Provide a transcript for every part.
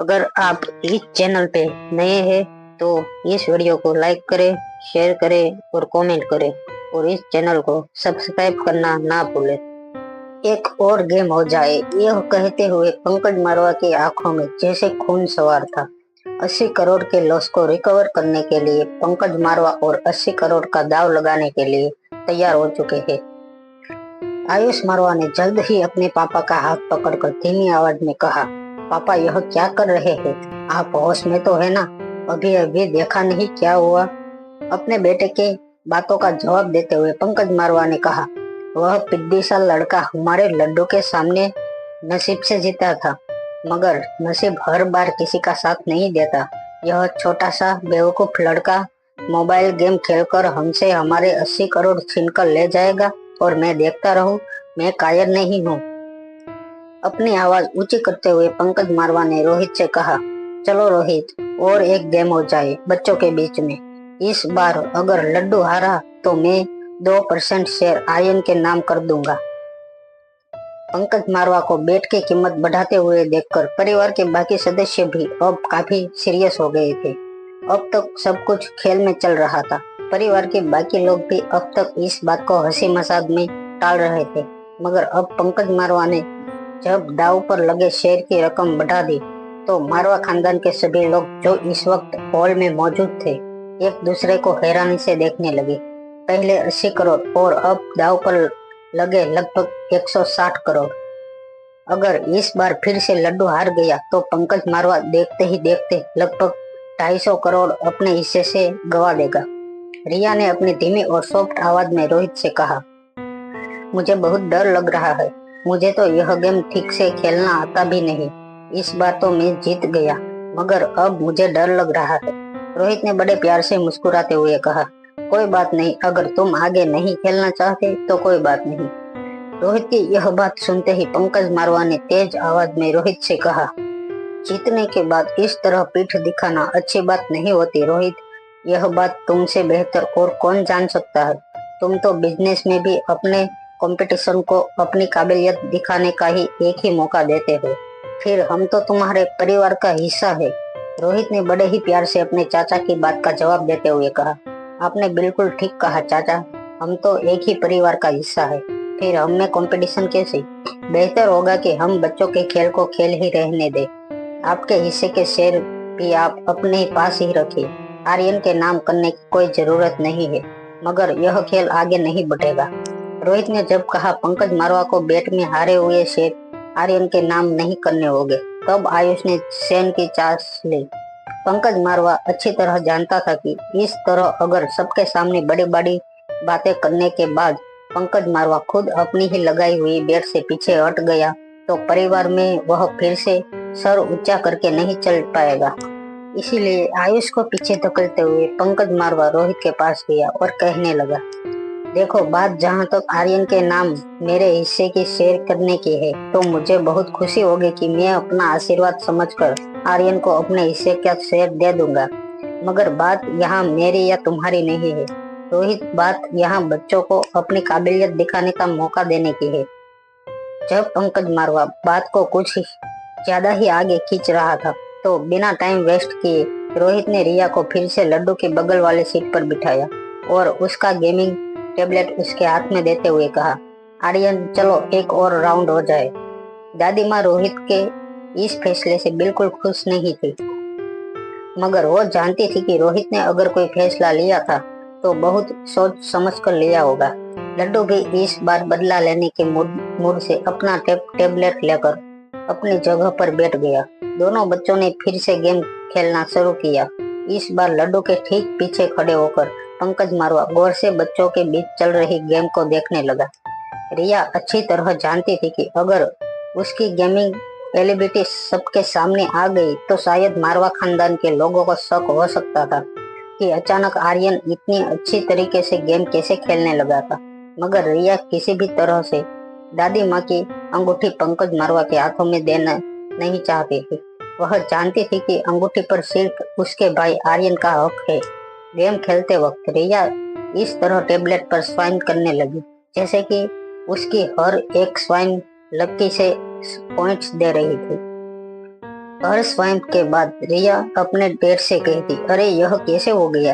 अगर आप इस चैनल पे नए हैं तो इस वीडियो को लाइक करें, शेयर करें और कमेंट करें और इस चैनल को सब्सक्राइब करना ना भूलें। एक और गेम हो जाए, यह कहते हुए पंकज मारवा की आंखों में जैसे खून सवार था। 80 करोड़ के लॉस को रिकवर करने के लिए पंकज मारवा और 80 करोड़ का दाव लगाने के लिए तैयार हो चुके हैं। आयुष मारवा ने जल्द ही अपने पापा का हाथ पकड़कर धीमी आवाज में कहा, पापा यह क्या कर रहे हैं? आप होश में तो है ना? अभी अभी देखा नहीं क्या हुआ? अपने बेटे के बातों का जवाब देते हुए पंकज मारवा ने कहा, वह पिद्दी सा लड़का हमारे लड्डू के सामने नसीब से जीता था, मगर नसीब हर बार किसी का साथ नहीं देता। यह छोटा सा बेवकूफ लड़का मोबाइल गेम खेलकर हमसे हमारे 80 करोड़ छीनकर ले जाएगा और मैं देखता रहूं? मैं कायर नहीं हूँ। अपनी आवाज ऊंची करते हुए पंकज मारवा ने रोहित से कहा, चलो रोहित, और एक गेम हो जाए बच्चों के बीच में। इस बार अगर लड्डू हारा तो मैं 2% शेयर आर्यन के नाम कर दूंगा। पंकज मारवा को बेट की कीमत बढ़ाते हुए देखकर परिवार के बाकी सदस्य भी अब काफी सीरियस हो गए थे। अब तक सब कुछ खेल में चल रहा था। परिवार के बाकी लोग भी अब तक इस बात को हंसी मजाक में टाल रहे थे, मगर अब पंकज मारवा ने जब दाव पर लगे शेयर की रकम बढ़ा दी तो मारवा खानदान के सभी लोग जो इस वक्त हॉल में मौजूद थे एक दूसरे को हैरानी से देखने लगे। पहले 80 करोड़ और अब दाव पर लगे लगभग 160 करोड़। अगर इस बार फिर से लड्डू हार गया तो पंकज मारवा देखते ही देखते लगभग 250 करोड़ अपने हिस्से से गवा देगा। रिया ने अपनी धीमी और सॉफ्ट आवाज में रोहित से कहा, मुझे बहुत डर लग रहा है। मुझे तो यह गेम ठीक से खेलना आता भी नहीं। इस बार तो मैं जीत गया, मगर अब मुझे डर लग रहा है। रोहित ने बड़े प्यार से मुस्कुराते हुए कहा, कोई बात नहीं, अगर तुम आगे नहीं खेलना चाहते तो कोई बात नहीं। रोहित की यह बात सुनते ही पंकज मारवा ने तेज आवाज में रोहित से कहा, जीतने के बाद इस तरह पीठ दिखाना अच्छी बात नहीं होती रोहित। यह बात तुमसे बेहतर और कौन जान सकता है? तुम तो बिजनेस में भी अपने कंपटीशन को अपनी काबिलियत दिखाने का ही एक ही मौका देते हो, फिर हम तो तुम्हारे परिवार का हिस्सा है। रोहित ने बड़े ही प्यार से अपने चाचा की बात का जवाब देते हुए कहा, आपने बिल्कुल ठीक कहा चाचा, हम तो एक ही परिवार का हिस्सा है, फिर हम में कंपटीशन कैसे? बेहतर होगा कि हम बच्चों के खेल को खेल ही रहने दें। आपके हिस्से के शेयर भी आप अपने पास ही रखिए। आर्यन के नाम करने की कोई जरूरत नहीं है, मगर यह खेल आगे नहीं बढ़ेगा। रोहित ने जब कहा पंकज मारवा को बेट में हारे हुए शेर आर्यन के नाम नहीं करने होंगे, तब आयुष ने सेन की चास ली। पंकज मारवा अच्छी तरह जानता था कि इस तरह अगर सबके सामने बड़ी बड़ी बातें करने के बाद पंकज मारवा खुद अपनी ही लगाई हुई बेट से पीछे हट गया तो परिवार में वह फिर से सर ऊंचा करके नहीं चल पाएगा। इसीलिए आयुष को पीछे धकेलते हुए पंकज मारवा रोहित के पास गया और कहने लगा, देखो, बात जहाँ तक आर्यन के नाम मेरे हिस्से की शेयर करने की है तो मुझे बहुत खुशी होगी कि मैं अपना आशीर्वाद समझकर आर्यन को अपने हिस्से का शेयर दे दूंगा, मगर बात यहाँ मेरी या तुम्हारी नहीं है रोहित, बात यहाँ बच्चों को अपनी काबिलियत दिखाने का मौका देने की है। जब पंकज मारवा बात को कुछ ज्यादा ही आगे खींच रहा था तो बिना टाइम वेस्ट किए रोहित ने रिया को फिर से लड्डू के बगल वाले सीट पर बिठाया और उसका गेमिंग टेबलेट उसके हाथ में देते हुए कहा, आर्यन चलो एक और राउंड हो जाए। दादी माँ रोहित के इस फैसले से बिल्कुल खुश नहीं थी, मगर वो जानती थी कि रोहित ने अगर कोई फैसला लिया था तो बहुत सोच समझ कर लिया होगा। लड्डू भी इस बार बदला लेने के मूड से अपना टेबलेट लेकर अपनी जगह पर बैठ गया। दोनों बच्चों ने फिर से गेम खेलना शुरू किया। इस बार लड्डू के ठीक पीछे खड़े होकर पंकज मारवा गौर से बच्चों के बीच चल रही गेम को देखने लगा। रिया अच्छी तरह जानती थी कि अगर उसकी गेमिंग एलिबिलिटी सबके सामने आ गई तो शायद मारवा खानदान के लोगों को शक हो सकता था कि अचानक आर्यन इतनी अच्छी तरीके से गेम कैसे खेलने लगा था, मगर रिया किसी भी तरह से दादी माँ की अंगूठी पंकज मारवा के हाथों में देना नहीं चाहती थी। वह जानती थी कि अंगूठी पर सिर्फ उसके भाई आर्यन का हक है। गेम खेलते वक्त रिया इस तरह टेबलेट पर स्वाइन करने लगी जैसे कि उसकी हर एक स्वाइन लकी से पॉइंट्स दे रही थी। हर स्वाइप के बाद रिया अपने डैड से कहती, अरे यह कैसे हो गया?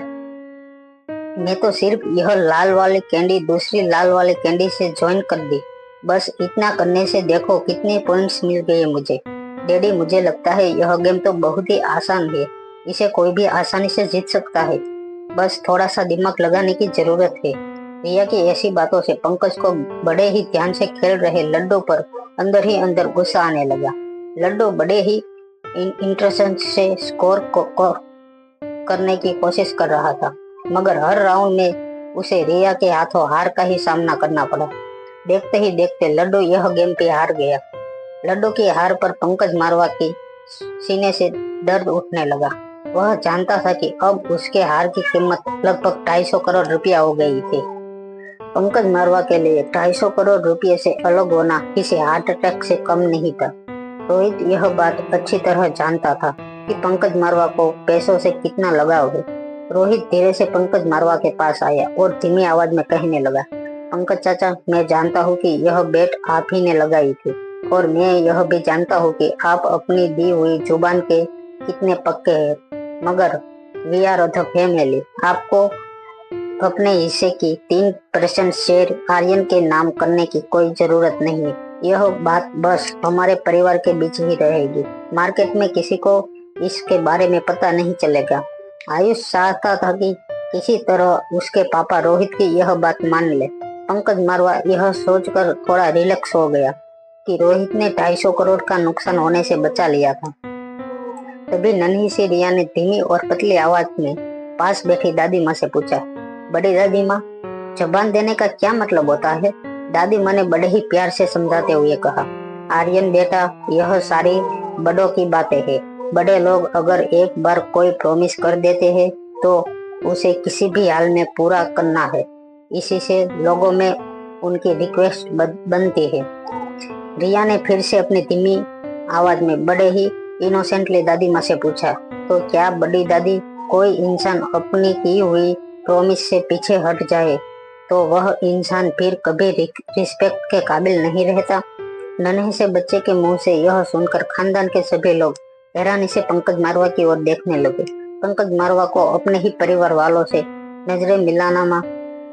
मैं तो सिर्फ यह लाल वाली कैंडी दूसरी लाल वाली कैंडी से ज्वाइन कर दी। बस इतना करने से देखो कितने पॉइंट्स मिल गए मुझे। डैडी, मुझे लगता है यह गेम तो बहुत ही आसान है। इसे कोई भी आसानी से जीत सकता है। बस थोड़ा सा दिमाग लगाने की जरूरत है। रिया की ऐसी बातों से पंकज को बड़े ही ध्यान से खेल रहे लड्डू पर अंदर ही अंदर गुस्सा आने लगा। लड्डू बड़े ही इंटरेस्ट से स्कोर करने की कोशिश कर रहा था, मगर हर राउंड में उसे रिया के हाथों हार का ही सामना करना पड़ा। देखते ही देखते लड्डू यह गेम पे हार गया। लड्डू की हार पर पंकज मारवा की सीने से दर्द उठने लगा। वह जानता था कि अब उसके हार की कीमत लगभग 250 करोड़ रुपया हो गई थी। पंकज मारवा के लिए 250 करोड़ रुपये से अलग होना किसी हार्ट अटैक से कम नहीं था। रोहित यह बात अच्छी तरह जानता था कि पंकज मारवा को पैसों से कितना लगाव है। रोहित धीरे से पंकज मारवा के पास आया और धीमी आवाज में कहने लगा, पंकज चाचा, मैं जानता हूँ कि यह बेट आप ही ने लगाई थी, और मैं यह भी जानता हूँ कि आप अपनी दी हुई जुबान के कितने पक्के हैं, मगर वी आर द फैमिली। आपको अपने हिस्से की 3% शेयर आर्यन के नाम करने की कोई जरूरत नहीं है। यह बात बस हमारे परिवार के बीच ही रहेगी। मार्केट में किसी को इसके बारे में पता नहीं चलेगा। आयुष चाहता था कि किसी तरह उसके पापा रोहित की यह बात मान ले। पंकज मारवा यह सोचकर थोड़ा रिलैक्स हो गया कि रोहित ने 250 करोड़ का नुकसान होने से बचा लिया था। तभी नन्ही सी रिया ने धीमी और पतली आवाज में पास बैठी दादी माँ से पूछा, बड़ी दादी माँ, जबान देने का क्या मतलब होता है? दादी माँ ने बड़े ही प्यार से समझाते हुए कहा, आर्यन बेटा, यह सारी बड़ों की बातें हैं। बड़े लोग अगर एक बार कोई प्रॉमिस कर देते हैं तो उसे किसी भी हाल में पूरा करना है। इसी से लोगों में उनकी रिक्वेस्ट बनती है। रिया ने फिर से अपनी धीमी आवाज में बड़े ही इनोसेंटली दादी माँ से पूछा, तो क्या बड़ी दादी, कोई इंसान अपनी की हुई प्रॉमिस से पीछे हट जाए तो वह इंसान फिर कभी रिस्पेक्ट के काबिल नहीं रहता? नन्हे से बच्चे के मुंह से यह सुनकर खानदान के सभी लोग हैरानी से पंकज मारवा की ओर देखने लगे। पंकज मारवा को अपने ही परिवार वालों से नजरें मिलाना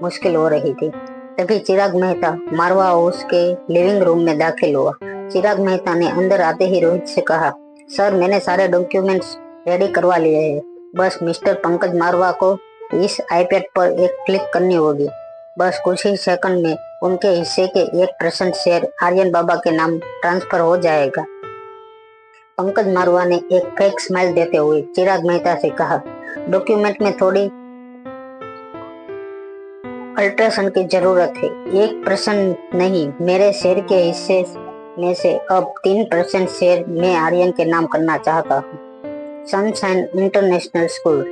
मुश्किल हो रही थी। तभी चिराग मेहता मारवा हाउस के लिविंग रूम में दाखिल हुआ। चिराग मेहता ने अंदर आते ही रोहित से कहा, सर, मैंने सारे डॉक्यूमेंट्स रेडी करवा लिए हैं। बस मिस्टर पंकज मारवा को इस आईपैड पर एक क्लिक करनी होगी। बस कुछ ही सेकंड में उनके हिस्से के 1% शेयर आर्यन बाबा के नाम ट्रांसफर हो जाएगा। पंकज मारवा ने एक फेक स्माइल देते हुए चिराग मेहता से कहा, डॉक्यूमेंट में थोड़ी अल्ट्रेशन की जरूरत है। 1% नहीं, मेरे शेयर के हिस्से में से अब 3% शेयर मैं आर्यन के नाम करना चाहता हूँ। सनशाइन इंटरनेशनल स्कूल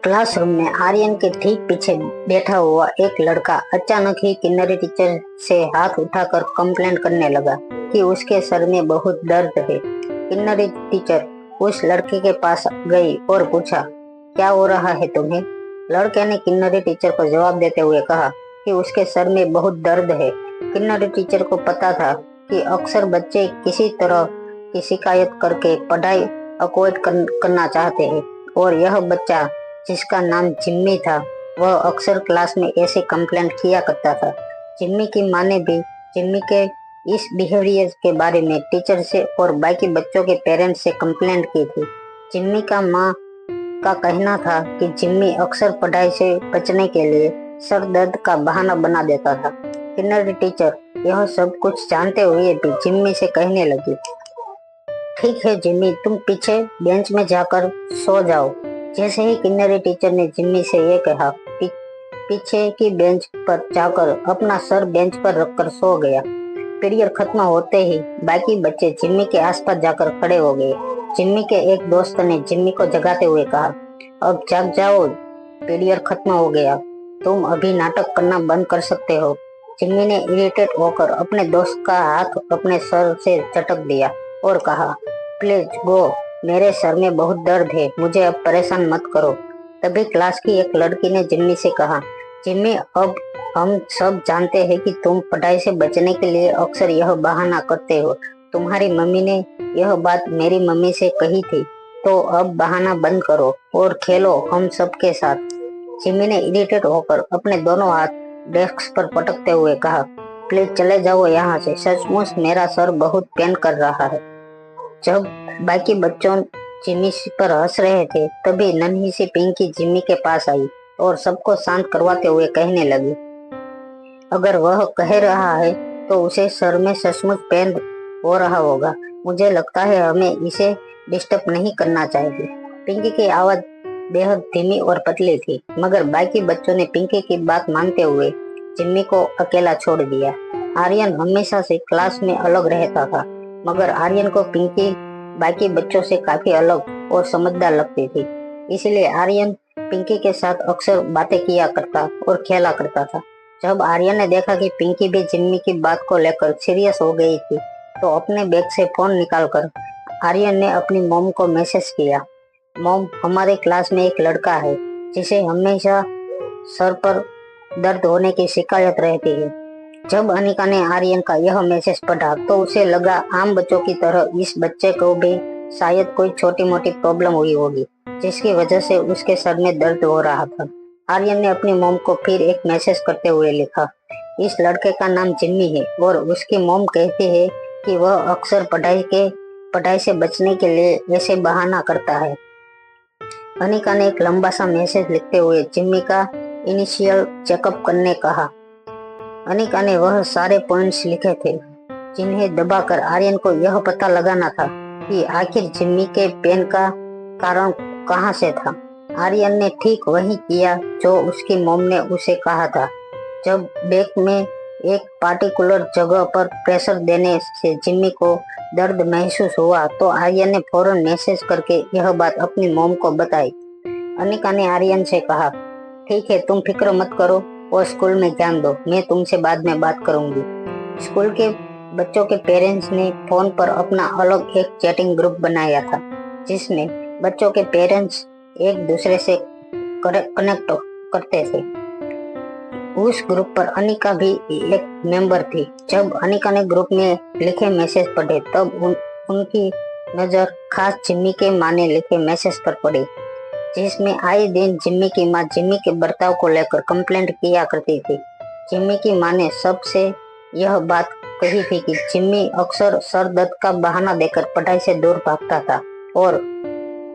क्लासरूम में आर्यन के ठीक पीछे बैठा हुआ एक लड़का अचानक ही किन्नरी टीचर से हाथ उठाकर कंप्लेंट करने लगा कि उसके सर में बहुत दर्द है। किन्नरी टीचर उस लड़के के पास गई और पूछा, क्या हो रहा है तुम्हें? लड़के ने किन्नरी टीचर को जवाब देते हुए कहा कि उसके सर में बहुत दर्द है। किन्नरी टीचर को पता था कि अक्सर बच्चे किसी तरह की शिकायत करके पढ़ाई अवॉइड करना चाहते हैं, और यह बच्चा जिसका नाम जिम्मी था, वह अक्सर क्लास में ऐसे कंप्लेंट किया करता था। जिम्मी की माँ ने भी जिम्मी के इस बिहेवियर के बारे में टीचर से और बाकी बच्चों के पेरेंट्स से कंप्लेंट की थी। जिम्मी का माँ का कहना था कि जिम्मी अक्सर पढ़ाई से बचने के लिए सर दर्द का बहाना बना देता था। किन्नरी टीचर यह सब कुछ जानते हुए भी जिम्मी से कहने लगी, ठीक है जिम्मी, तुम पीछे बेंच में जाकर सो जाओ। जैसे ही किन्नरी टीचर ने जिम्मी से ये कहा, पीछे की बेंच पर जाकर अपना सर बेंच पर रखकर सो गया। पीरियड खत्म होते ही बाकी बच्चे जिम्मी के आसपास जाकर खड़े हो गए। जिम्मी के एक दोस्त ने जिम्मी को जगाते हुए कहा, अब जाग जाओ, पीरियड खत्म हो गया, तुम अभी नाटक करना बंद कर सकते हो। जिम्मी ने इरिटेट होकर अपने दोस्त का हाथ अपने सर से झटक दिया और कहा, प्लीज गो, मेरे सर में बहुत दर्द है, मुझे अब परेशान मत करो। तभी क्लास की एक लड़की ने जिम्मी से कहा, जिम्मी, अब हम सब जानते हैं कि तुम पढ़ाई से बचने के लिए अक्सर यह बहाना करते हो। तुम्हारी मम्मी ने यह बात मेरी मम्मी से कही थी, तो अब बहाना बंद करो और खेलो हम सबके साथ। जिमी ने इरिटेट होकर अपने दोनों हाथ डेस्क पर पटकते हुए कहा, प्लीज चले जाओ यहाँ से, सचमुच मेरा सर बहुत पेन कर रहा है। जब बाकी बच्चों जिमी पर हंस रहे थे, तभी नन्ही सी पिंकी जिमी के पास आई और सबको शांत करवाते हुए कहने लगी, अगर वह कह रहा है तो उसे सर में सचमुच पेन हो रहा होगा। मुझे लगता है हमें इसे डिस्टर्ब नहीं करना चाहिए। पिंकी की आवाज बेहद धीमी और पतली थी, मगर बाकी बच्चों ने पिंकी की बात मानते हुए जिम्मी को अकेला छोड़ दिया। आर्यन हमेशा से क्लास में अलग रहता था, मगर आर्यन को पिंकी बाकी बच्चों से काफी अलग और समझदार लगती थी। इसलिए आर्यन पिंकी के साथ अक्सर बातें किया करता और खेला करता था। जब आर्यन ने देखा कि पिंकी भी जिम्मी की बात को लेकर सीरियस हो गई थी, तो अपने बैग से फोन निकालकर आर्यन ने अपनी मॉम को मैसेज किया, मॉम, हमारे क्लास में एक लड़का है जिसे हमेशा सर पर दर्द होने की शिकायत रहती है। जब अनिका ने आर्यन का यह मैसेज पढ़ा तो उसे लगा आम बच्चों की तरह इस बच्चे को भी शायद कोई छोटी मोटी प्रॉब्लम हुई होगी, जिसकी वजह से उसके सर में दर्द हो रहा था। आर्यन ने अपनी मॉम को फिर एक मैसेज करते हुए लिखा, इस लड़के का नाम जिम्मी है और उसकी मॉम कहती है कि वह अक्सर पढ़ाई से बचने के लिए ऐसे बहाना करता है। अनिका ने एक लंबा सा मैसेज लिखते हुए जिम्मी का इनिशियल चेकअप करने कहा। अनिका ने वह सारे पॉइंट्स लिखे थे जिन्हें दबाकर आर्यन को यह पता लगाना था कि आखिर जिम्मी के पेन का कारण कहां से था। आर्यन ने ठीक वही किया जो उसकी मॉम ने उसे कहा था। जब बैग में एक पार्टिकुलर जगह पर प्रेशर देने से जिम्मी को दर्द महसूस हुआ, तो आर्यन ने फौरन मैसेज करके यह बात अपनी मॉम को बताई। अनिका ने आर्यन से कहा, ठीक है, तुम फिक्र मत करो और स्कूल में ध्यान दो, मैं तुमसे बाद में बात करूंगी। स्कूल के बच्चों के पेरेंट्स ने फोन पर अपना अलग एक चैटिंग ग्रुप बनाया था, जिसमें बच्चों के पेरेंट्स एक दूसरे से कनेक्ट करते थे। उस ग्रुप पर अनिका भी एक मेंबर थी। जब अनिका ने ग्रुप में लिखे मैसेज पढ़े, तब उनकी नजर खास जिम्मी के माँ ने लिखे मैसेज पर पड़ी, जिसमें आए दिन जिम्मी की माँ जिम्मी के बर्ताव को लेकर कंप्लेंट किया करती थी। जिम्मी की माँ ने सबसे यह बात कही थी कि जिम्मी अक्सर सर दर्द का बहाना देकर पढ़ाई से दूर भागता था और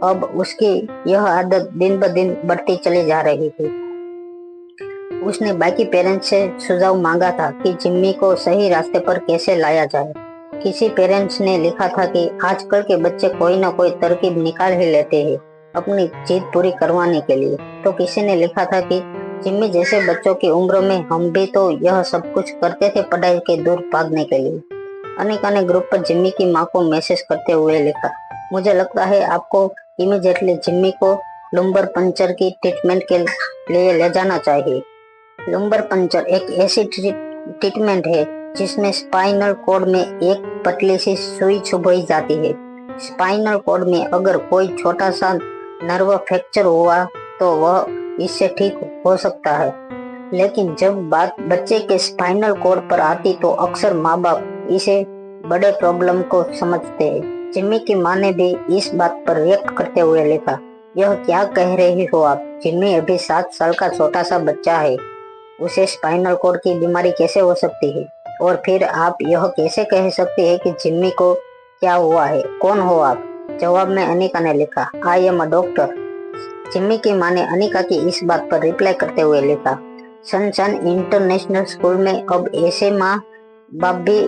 अब उसकी यह आदत दिन ब दिन बढ़ती चली जा रही थी। उसने बाकी पेरेंट्स से सुझाव मांगा था कि जिम्मी को सही रास्ते पर कैसे लाया जाए। किसी पेरेंट्स ने लिखा था कि आजकल के बच्चे कोई ना कोई तरकीब निकाल ही लेते हैं अपनी जिद पूरी करवाने के लिए। तो किसी ने लिखा था कि जिम्मी जैसे बच्चों की उम्र में हम भी तो यह सब कुछ करते थे पढ़ाई के दूर भागने के लिए। अनिका ने ग्रुप पर जिम्मी की माँ को मैसेज करते हुए लिखा, मुझे लगता है आपको इमीडिएटली जिम्मी को लुम्बर पंचर की ट्रीटमेंट के लिए ले जाना चाहिए। लुम्बर पंचर एक ऐसी ट्रीटमेंट है जिसमें स्पाइनल कॉर्ड में एक पतली सी सुई चुभई जाती है। स्पाइनल कॉर्ड में अगर कोई छोटा सा नर्व फ्रैक्चर हुआ तो वह इससे ठीक हो सकता है, लेकिन जब बात बच्चे के स्पाइनल कॉर्ड पर आती तो अक्सर माँ बाप इसे बड़े प्रॉब्लम को समझते हैं। जिम्मी की माँ ने भी इस बात पर रिएक्ट करते हुए लिखा, यह क्या कह रही हो आप? जिम्मी अभी 7 साल का छोटा सा बच्चा है, उसे स्पाइनल कॉर्ड की बीमारी कैसे हो सकती है? और फिर आप यह कैसे कह सकते हैं कि जिम्मी को क्या हुआ है? कौन हो आप? जवाब में अनिका ने लिखा, I am a doctor. Jimmy की माँ ने अनिका की इस बात पर रिप्लाई करते हुए लिखा, सनशाइन इंटरनेशनल स्कूल में अब ऐसे माँ बाप भी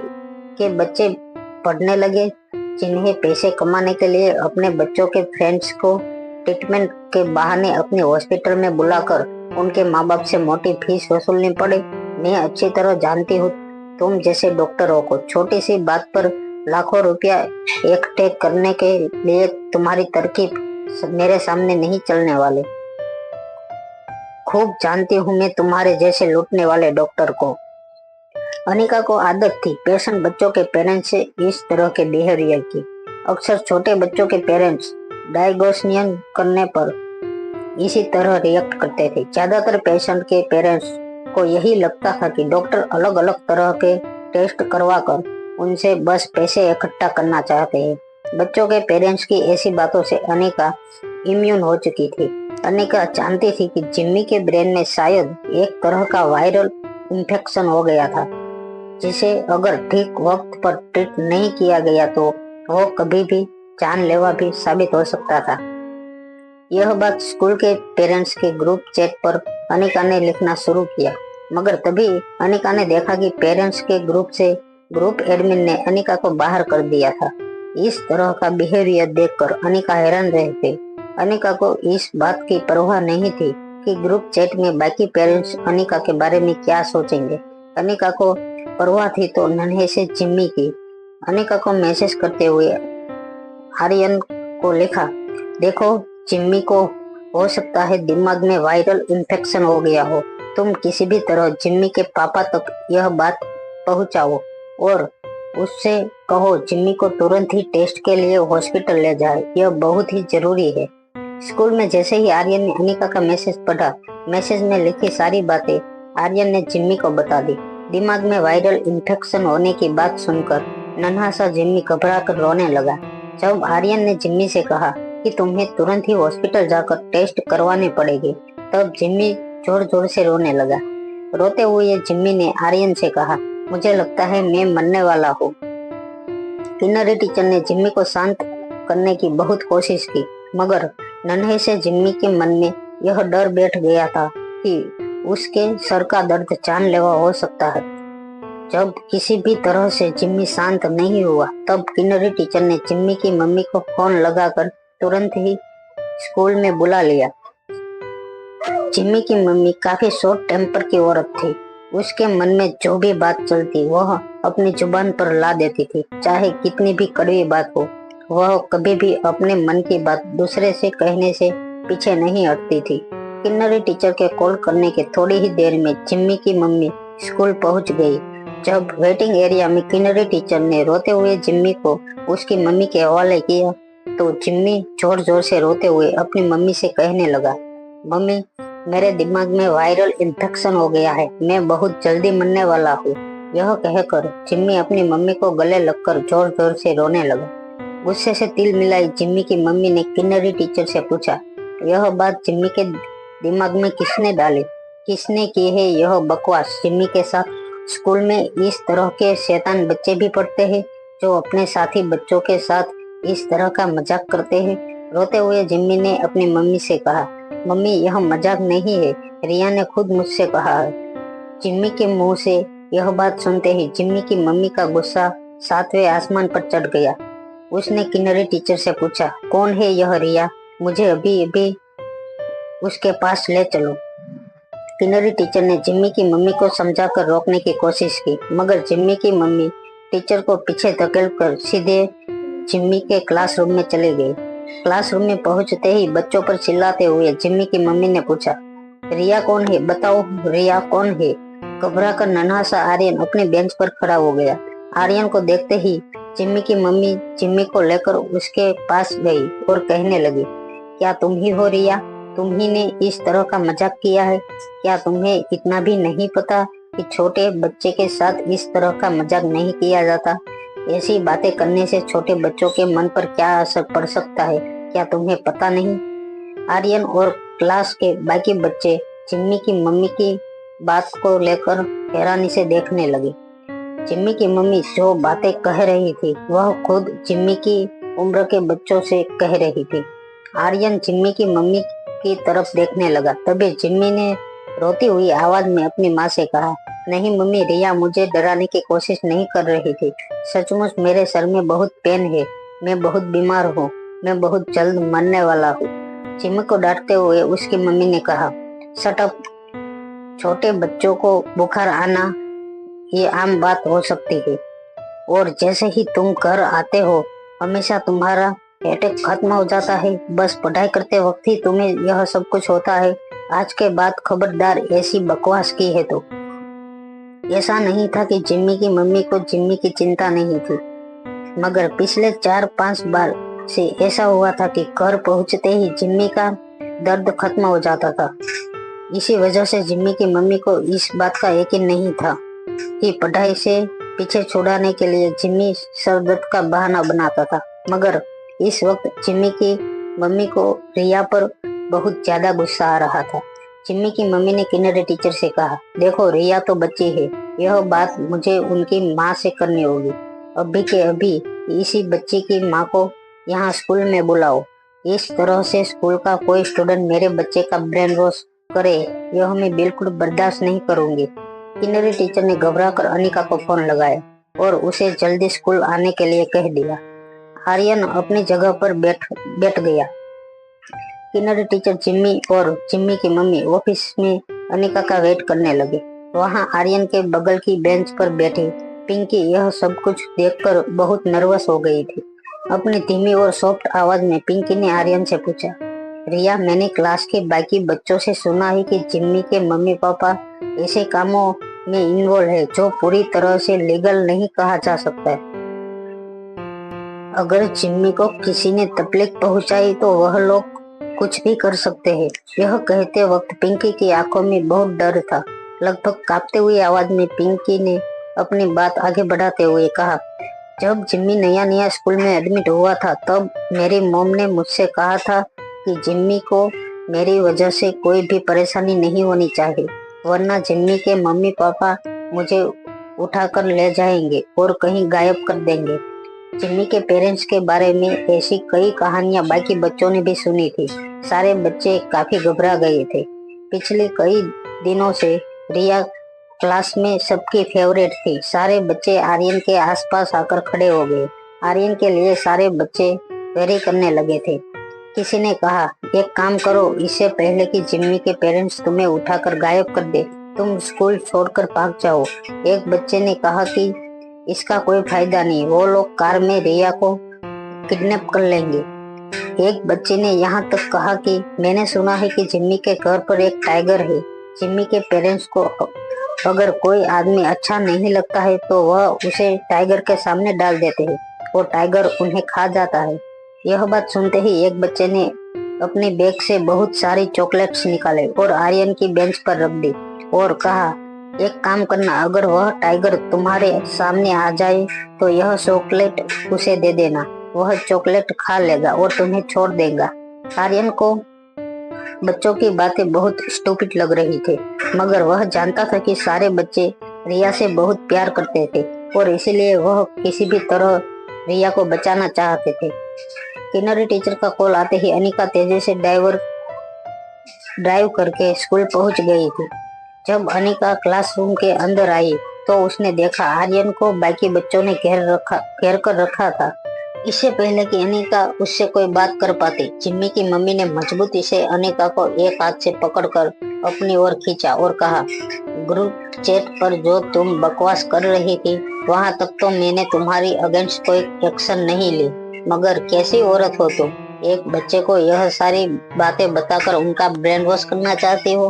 के बच्चे पढ़ने लगे जिन्हें पैसे कमाने के लिए अपने बच्चों के फ्रेंड्स को ट्रीटमेंट के बहाने अपने हॉस्पिटल में बुलाकर उनके माँ बाप से मोटी फीस वसूलनी पड़े। मैं अच्छी तरह जानती हूँ तुम जैसे डॉक्टरों को छोटी सी बात पर लाखों रुपया इकट्ठे करने के लिए तुम्हारी तरकीब मेरे सामने नहीं चलने वाले। खूब जानती हूँ मैं तुम्हारे जैसे लूटने वाले डॉक्टर को। अनिका को आदत थी पेशेंट बच्चों के पेरेंट्स से इस तरह के बिहेवियर की। अक्सर छोटे बच्चों के पेरेंट्स डायग्नोसिस करने पर इसी तरह रिएक्ट करते थे। ज्यादातर पेशेंट के पेरेंट्स को यही लगता था कि डॉक्टर अलग अलग तरह के टेस्ट करवा कर उनसे बस पैसे इकट्ठा करना चाहते हैं। बच्चों के पेरेंट्स की ऐसी बातों से अनिका इम्यून हो चुकी थी। अनिका जानती थी कि जिम्मी के ब्रेन में शायद एक तरह का वायरल इन्फेक्शन हो गया था, जिसे अगर ठीक वक्त पर ट्रीट नहीं किया गया तो वो कभी भी जानलेवा भी साबित हो सकता था। यह बात स्कूल के पेरेंट्स के ग्रुप चैट पर अनिका ने लिखना शुरू किया, मगर तभी अनिका ने देखा कि पेरेंट्स के ग्रुप से ग्रुप एडमिन ने अनिका को बाहर कर दिया था। इस तरह का बिहेवियर देखकर अनिका हैरान रह गई। अनिका को इस बात की परवाह नहीं थी कि ग्रुप चैट में बाकी पेरेंट्स अनिका के बारे में क्या सोचेंगे। अनिका को परवाह थी तो नन्हे से जिम्मी की। अनिका को मैसेज करते हुए आर्यन को लिखा, देखो जिम्मी को हो सकता है दिमाग में वायरल इन्फेक्शन हो गया हो। तुम किसी भी तरह जिम्मी के पापा तक यह बात पहुंचाओ और उससे कहो जिम्मी को तुरंत ही टेस्ट के लिए हॉस्पिटल ले जाए, यह बहुत ही जरूरी है। स्कूल में जैसे ही आर्यन ने अनिका का मैसेज पढ़ा, मैसेज में लिखी सारी बातें आर्यन ने जिम्मी को बता दी। दिमाग में वायरल इन्फेक्शन होने की बात सुनकर नन्हा सा जिम्मी घबराकर रोने लगा। जब आर्यन ने जिम्मी से कहा कि तुम्हें तुरंत ही हॉस्पिटल जाकर टेस्ट करवाने पड़ेंगे, तब जिम्मी जोर जोर से रोने लगा। रोते हुए जिम्मी ने आर्यन से कहा, मुझे लगता है मैं मरने वाला हूँ। किन्नरी टीचर ने जिम्मी को शांत करने की बहुत कोशिश की, मगर नन्हे से जिम्मी के मन में यह डर बैठ गया था कि उसके सर का दर्द जानलेवा हो सकता है। जब किसी भी तरह से जिम्मी शांत नहीं हुआ, तब किन्नरी टीचर ने जिम्मी की मम्मी को फोन लगाकर तुरंत ही स्कूल में बुला लिया। जिम्मी की मम्मी काफी शॉर्ट टेम्पर की औरत थी। उसके मन में जो भी बात चलती वह अपनी जुबान पर ला देती थी, चाहे कितनी भी कड़वी बात हो। वह कभी भी अपने मन की बात दूसरे से कहने से पीछे नहीं हटती थी। किन्नरी टीचर के कॉल करने के थोड़ी ही देर में जिम्मी की मम्मी स्कूल पहुंच गई। जब वेटिंग एरिया में किन्नरी टीचर ने रोते हुए जिम्मी को उसकी मम्मी के हवाले किया, तो जिम्मी जोर जोर से रोते हुए अपनी मम्मी से कहने लगा, मम्मी मेरे दिमाग में वायरल इन्फेक्शन हो गया है, मैं बहुत जल्दी मरने वाला हूँ। यह कहकर जिम्मी अपनी मम्मी को गले लगकर जोर जोर से रोने लगा। गुस्से से तिल मिलाई जिम्मी की मम्मी ने किन्नरी टीचर से पूछा, यह बात जिम्मी के दिमाग में किसने डाली, किसने की है यह बकवास? जिम्मी के साथ स्कूल में इस तरह के शैतान बच्चे भी पढ़ते हैं जो अपने साथी बच्चों के साथ इस तरह का मजाक करते हैं। रोते हुए जिम्मी ने अपनी मम्मी से कहा, मम्मी यह मजाक नहीं है, रिया ने खुद मुझसे कहा है। जिम्मी के मुंह से यह बात सुनते ही जिम्मी की मम्मी का गुस्सा 7वें आसमान पर चढ़ गया। उसने किन्नरी टीचर से पूछा, कौन है यह रिया? मुझे अभी अभी उसके पास ले चलो। किन्नरी टीचर ने जिम्मी की मम्मी को समझाकर रोकने की कोशिश की, मगर जिम्मी की मम्मी टीचर को पीछे धकेलकर सीधे जिम्मी के क्लासरूम में चले गए। क्लासरूम में पहुंचते ही बच्चों पर चिल्लाते हुए जिम्मी की मम्मी ने पूछा, रिया कौन है? बताओ रिया कौन है? घबराकर नन्हा सा आर्यन अपने बेंच पर खड़ा हो गया। आर्यन को देखते ही जिम्मी की मम्मी जिम्मी को लेकर उसके पास गई और कहने लगी, क्या तुम ही हो रिया? तुम ही ने इस तरह का मजाक किया है? क्या तुम्हें इतना भी नहीं पता कि छोटे बच्चे के साथ इस तरह का मजाक नहीं किया जाता? ऐसी बातें करने से छोटे बच्चों के मन पर क्या असर पड़ सकता है, क्या तुम्हें पता नहीं? आर्यन और क्लास के बाकी बच्चे जिम्मी की मम्मी की बात को लेकर हैरानी से देखने लगे। जिम्मी की मम्मी जो बातें कह रही थी वह खुद जिम्मी की उम्र के बच्चों से कह रही थी। आर्यन जिम्मी की मम्मी की तरफ देखने लगा। तभी जिम्मी ने रोती हुई आवाज में अपनी माँ से कहा, नहीं मम्मी, रिया मुझे डराने की कोशिश नहीं कर रही थी। सचमुच मेरे सर में बहुत पेन है, मैं बहुत बीमार हूँ, मैं बहुत जल्द मरने वाला हूँ। जिम्मी को डांटते हुए उसकी मम्मी ने कहा, शट अप, छोटे बच्चों को बुखार आना ये आम बात हो सकती है, और जैसे ही तुम घर आते हो हमेशा तुम्हारा अटैक खत्म हो जाता है। बस पढ़ाई करते वक्त ही तुम्हें यह सब कुछ होता है। आज के बाद खबरदार ऐसी बकवास की है तो। ऐसा नहीं था कि जिम्मी की मम्मी को जिम्मी की चिंता नहीं थी, मगर पिछले 4-5 बार से ऐसा हुआ था कि घर पहुंचते ही जिम्मी का दर्द खत्म हो जाता था। इसी वजह से जिम्मी की मम्मी को इस बात का यकीन नहीं था कि पढ़ाई से पीछे छुड़ाने के लिए जिम्मी सर दर्द का बहाना बनाता था। मगर इस वक्त जिम्मी की मम्मी को रिया पर बहुत ज्यादा गुस्सा आ रहा था। जिम्मी की मम्मी ने किन्नरी टीचर से कहा, देखो रिया तो बच्ची है, यह बात मुझे उनकी माँ से करनी होगी। अभी के अभी इसी बच्ची की माँ को यहाँ स्कूल में बुलाओ। इस तरह से स्कूल का कोई स्टूडेंट मेरे बच्चे का ब्रेन वॉश करे, यह मैं बिल्कुल बर्दाश्त नहीं करूंगी। किन्नरी टीचर ने घबराकर अनिका को फोन लगाया और उसे जल्दी स्कूल आने के लिए कह दिया। आर्यन अपनी जगह पर बैठ गया। किन्नरी टीचर जिम्मी और जिम्मी की मम्मी ऑफिस में अनिका का वेट करने लगे। वहां आर्यन के बगल की बेंच पर बैठी पिंकी यह सब कुछ देखकर बहुत नर्वस हो गई थी। अपनी धीमी और सॉफ्ट आवाज में पिंकी ने आर्यन से पूछा, रिया, मैंने क्लास के बाकी बच्चों से सुना है कि जिम्मी के मम्मी पापा ऐसे कामों में इन्वॉल्व है जो पूरी तरह से लीगल नहीं कहा जा सकता है। अगर जिम्मी को किसी ने तकलीफ पहुंचाई तो वह लोग कुछ भी कर सकते हैं। यह कहते वक्त पिंकी की आंखों में बहुत डर था। लगभग कांपते हुए आवाज में पिंकी ने अपनी बात आगे बढ़ाते हुए कहा, जब जिम्मी नया नया स्कूल में एडमिट हुआ था तब मेरी मॉम ने मुझसे कहा था कि जिम्मी को मेरी वजह से कोई भी परेशानी नहीं होनी चाहिए, वरना जिम्मी के मम्मी पापा मुझे उठाकर ले जाएंगे और कहीं गायब कर देंगे। जिम्मी के पेरेंट्स के बारे में ऐसी कई कहानियां बाकी बच्चों ने भी सुनी थी। सारे बच्चे काफी घबरा गए थे। पिछले कई दिनों से रिया क्लास में सबकी फेवरेट थी। सारे बच्चे आर्यन के आसपास आकर खड़े हो गए। आर्यन के लिए सारे बच्चे वेरी करने लगे थे। किसी ने कहा, एक काम करो, इससे पहले कि जिम्मी के पेरेंट्स तुम्हें उठाकर गायब कर दे, तुम स्कूल छोड़कर भाग जाओ। एक बच्चे ने कहा कि इसका कोई फायदा नहीं, वो लोग कार में रिया को किडनैप कर लेंगे। एक बच्चे ने यहाँ तक कहा कि मैंने सुना है कि जिम्मी के घर पर एक टाइगर है। जिम्मी के पेरेंट्स को अगर कोई आदमी अच्छा नहीं लगता है तो वह उसे टाइगर के सामने डाल देते हैं और टाइगर उन्हें खा जाता है। यह बात सुनते ही एक बच्चे ने अपने बैग से बहुत सारी चॉकलेट्स निकाले और आर्यन की बेंच पर रख दी और कहा, एक काम करना, अगर वह टाइगर तुम्हारे सामने आ जाए तो यह चॉकलेट उसे दे देना, वह चॉकलेट खा लेगा और तुम्हें छोड़ देगा। आर्यन को बच्चों की बातें बहुत स्टूपिड लग रही थी, मगर वह जानता था कि सारे बच्चे रिया से बहुत प्यार करते थे और इसीलिए वह किसी भी तरह रिया को बचाना चाहते थे। किन्नरी टीचर का कॉल आते ही अनिका तेजी से ड्राइव करके स्कूल पहुंच गई थी। जब अनिका क्लासरूम के अंदर आई तो उसने देखा आर्यन को बाकी बच्चों ने घेर कर रखा था। इससे पहले कि अनिका उससे कोई बात कर पाती, जिम्मी की मम्मी ने मजबूती से अनिका को एक हाथ से पकड़कर अपनी ओर खींचा और कहा, ग्रुप चैट पर जो तुम बकवास कर रही थी वहां तक तो मैंने तुम्हारी अगेंस्ट कोई एक्शन नहीं ली, मगर कैसी औरत हो तुम, एक बच्चे को यह सारी बातें बताकर उनका ब्रेन वॉश करना चाहती हो।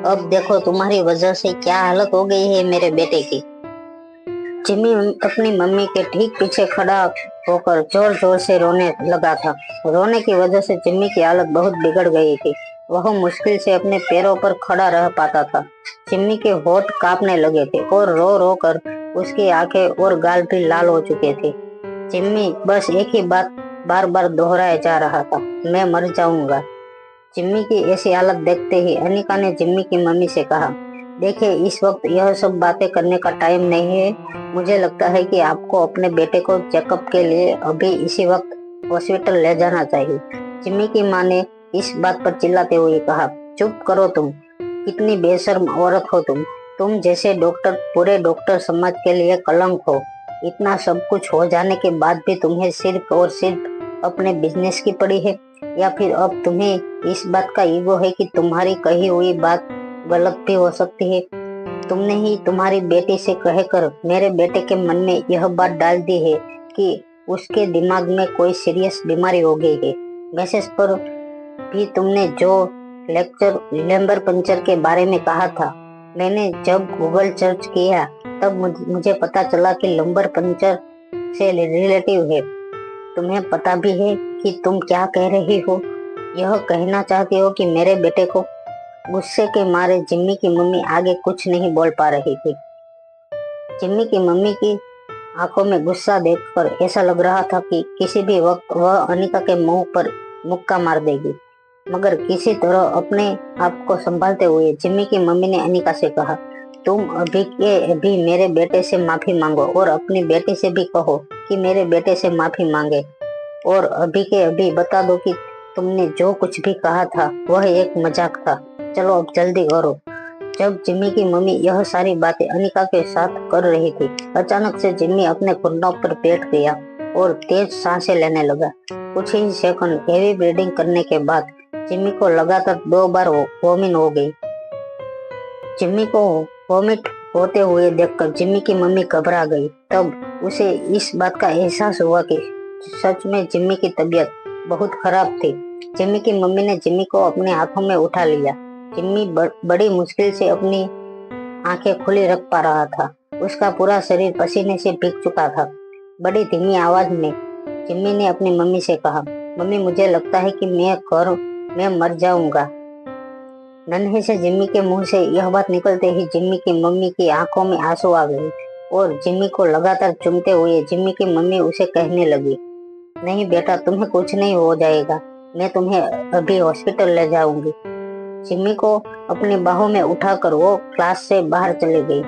अब देखो तुम्हारी वजह से क्या हालत हो गई है मेरे बेटे की। जिम्मी अपनी मम्मी के ठीक पीछे खड़ा होकर जोर जोर से रोने लगा था। रोने की वजह से जिम्मी की हालत बहुत बिगड़ गई थी। वह मुश्किल से अपने पैरों पर खड़ा रह पाता था। जिम्मी के होठ कांपने लगे थे और रो रो कर उसकी आंखें और गाल भी लाल हो चुके थे। जिम्मी बस एक ही बात बार बार दोहराया जा रहा था, मैं मर जाऊंगा। जिम्मी की ऐसी हालत देखते ही अनिका ने जिम्मी की मम्मी से कहा, देखिए, इस वक्त यह सब बातें करने का टाइम नहीं है। मुझे लगता है कि आपको अपने बेटे को चेकअप के लिए अभी इसी वक्त हॉस्पिटल ले जाना चाहिए। जिम्मी की माँ ने इस बात पर चिल्लाते हुए कहा, चुप करो तुम, कितनी बेशर्म औरत हो तुम जैसे डॉक्टर पूरे डॉक्टर समाज के लिए कलंक हो। इतना सब कुछ हो जाने के बाद भी तुम्हें सिर्फ और सिर्फ अपने बिजनेस की पड़ी है, या फिर अब तुम्हें इस बात का ईगो है कि तुम्हारी कही हुई बात गलत भी हो सकती है। तुमने ही तुम्हारी बेटी से कहकर मेरे बेटे के मन में यह बात डाल दी है कि उसके दिमाग में कोई सीरियस बीमारी हो गई है। मैसेज पर भी तुमने जो लेक्चर लंबर पंचर के बारे में कहा था, मैंने जब गूगल सर्च किया तब मुझे पता चला कि लंबर पंचर से रिलेटिव है। तुम्हें पता भी है कि तुम क्या कह रही हो? यह कहना चाहती हो कि मेरे बेटे को? गुस्से के मारे जिम्मी की मम्मी आगे कुछ नहीं बोल पा रही थी। जिम्मी की मम्मी की आंखों में गुस्सा देखकर ऐसा लग रहा था कि किसी भी वक्त वह अनिका के मुंह पर मुक्का मार देगी। मगर किसी तरह अपने आप को संभालते हुए जिम्मी की मम्मी ने अनिका से कहा, तुम अभी के अभी मेरे बेटे से माफी मांगो और अपनी बेटी से भी कहो कि मेरे बेटे से माफी मांगे, और अभी के अभी बता दो कि तुमने जो कुछ भी कहा था वह एक मजाक था। चलो अब जल्दी करो। जब जिम्मी की मम्मी यह सारी बातें अनिका के साथ कर रही थी, अचानक से जिम्मी अपने घुटनों पर बैठ गया और तेज सांसें लेने लगा। कुछ ही सेकंड हेवी ब्रीदिंग करने के बाद जिम्मी को लगातार 2 बार वोमिट हो गई। जिम्मी को वोमिट होते हुए देखकर जिम्मी की मम्मी घबरा गई। तब उसे इस बात का एहसास हुआ कि सच में जिम्मी की तबीयत बहुत खराब थी। जिम्मी की मम्मी ने जिम्मी को अपने हाथों में उठा लिया। जिम्मी बड़ी मुश्किल से अपनी आंखें खुली रख पा रहा था। उसका पूरा शरीर पसीने से भीग चुका था। बड़ी धीमी आवाज में जिम्मी ने अपनी मम्मी से कहा, मम्मी मुझे लगता है कि मैं मर जाऊंगा। नन्हे से जिम्मी के मुंह से यह बात निकलते ही जिम्मी की मम्मी की आंखों में आंसू आ गए और जिम्मी को लगातार चूमते हुए जिम्मी की मम्मी उसे कहने लगी, नहीं बेटा, तुम्हें कुछ नहीं हो जाएगा, मैं तुम्हें अभी हॉस्पिटल ले जाऊंगी। जिम्मी को अपनी बाहों में उठाकर वो क्लास से बाहर चली गई।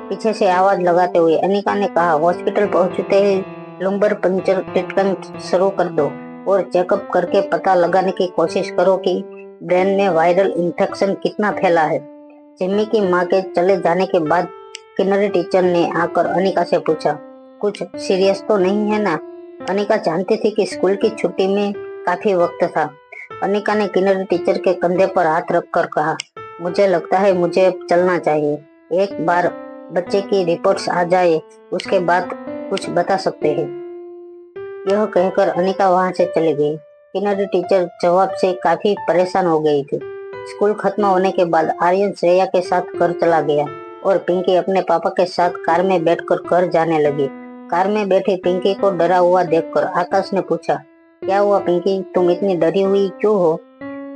पीछे से आवाज लगाते हुए अनिका ने कहा, हॉस्पिटल पहुंचते ही लुम्बर पंचर ट्रीटमेंट शुरू कर दो और चेकअप करके पता लगाने की कोशिश करो कि ब्रेन में वायरल इन्फेक्शन कितना फैला है। जिम्मी की माँ के चले जाने के बाद किन्नरी टीचर ने आकर अनिका से पूछा, कुछ सीरियस तो नहीं है ना? अनिका जानती थी कि स्कूल की छुट्टी में काफी वक्त था। अनिका ने किन्नरी टीचर के कंधे पर हाथ रखकर कहा, मुझे लगता है मुझे अब चलना चाहिए। एक बार बच्चे की रिपोर्ट्स आ जाए उसके बाद कुछ बता सकते हैं। यह कहकर अनिका वहां से चली गई। किन्नरी टीचर जवाब से काफी परेशान हो गई थी। स्कूल खत्म होने के बाद आर्यन श्रेया के साथ घर चला गया और पिंकी अपने पापा के साथ कार में बैठकर घर जाने लगी। कार में बैठी पिंकी को डरा हुआ देखकर आकाश ने पूछा, क्या हुआ पिंकी, तुम इतनी डरी हुई क्यों हो?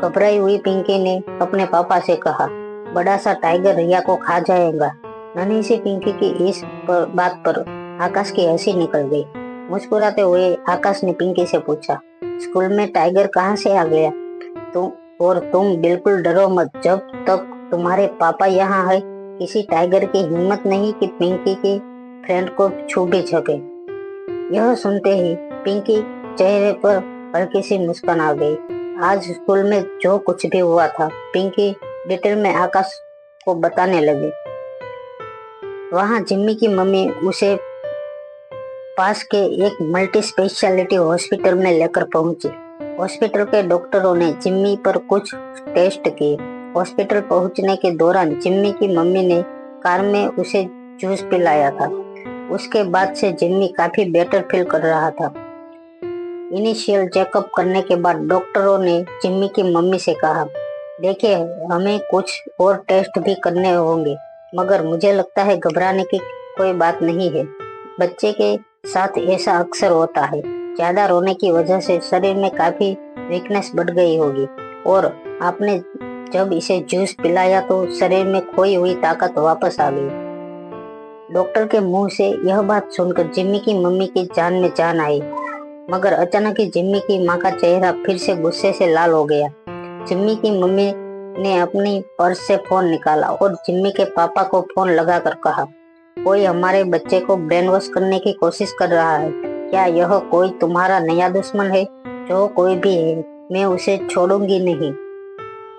घबराई हुई पिंकी ने अपने पापा से कहा, बड़ा सा टाइगर रिया को खा जाएगा। नन्ही सी पिंकी की इस बात पर आकाश की हंसी निकल गई। मुस्कुराते हुए आकाश ने पिंकी से पूछा, स्कूल में टाइगर कहाँ से आ गया? तुम बिल्कुल डरो मत, जब तक तुम्हारे पापा यहाँ है किसी टाइगर की हिम्मत नहीं कि पिंकी के फ्रेंड को छू भी सके। यह सुनते ही पिंकी चेहरे पर हल्की सी मुस्कान आ गई। आज स्कूल में जो कुछ भी हुआ था पिंकी डिटेल में आकाश को बताने लगी। वहाँ जिम्मी की मम्मी उसे पास के एक मल्टी स्पेशलिटी हॉस्पिटल में लेकर पहुंची। हॉस्पिटल के डॉक्टरों ने जिम्मी पर कुछ टेस्ट किए। हॉस्पिटल पहुंचने के दौरान जिम्मी की मम्मी ने कार में उसे जूस पिलाया था। उसके बाद से जिम्मी काफी बेटर फील कर रहा था। इनिशियल चेकअप करने के बाद डॉक्टरों ने जिम्मी की मम्मी से कहा, देखिए हमें कुछ और टेस्ट भी करने होंगे, मगर मुझे लगता है घबराने की कोई बात नहीं है। बच्चे के साथ ऐसा अक्सर होता है, ज्यादा रोने की वजह से शरीर में काफी वीकनेस बढ़ गई होगी और आपने जब इसे जूस पिलाया तो शरीर में खोई हुई ताकत वापस आ गई। डॉक्टर के मुंह से यह बात सुनकर जिम्मी की मम्मी की जान में जान आई, मगर अचानक ही जिम्मी की माँ का चेहरा फिर से गुस्से से लाल हो गया। जिम्मी की मम्मी ने अपनी पर्स से फोन निकाला और जिम्मी के पापा को फोन लगाकर कहा, कोई हमारे बच्चे को ब्रेन वॉश करने की कोशिश कर रहा है। क्या यह कोई तुम्हारा नया दुश्मन है? जो कोई भी है, मैं उसे छोड़ूंगी नहीं।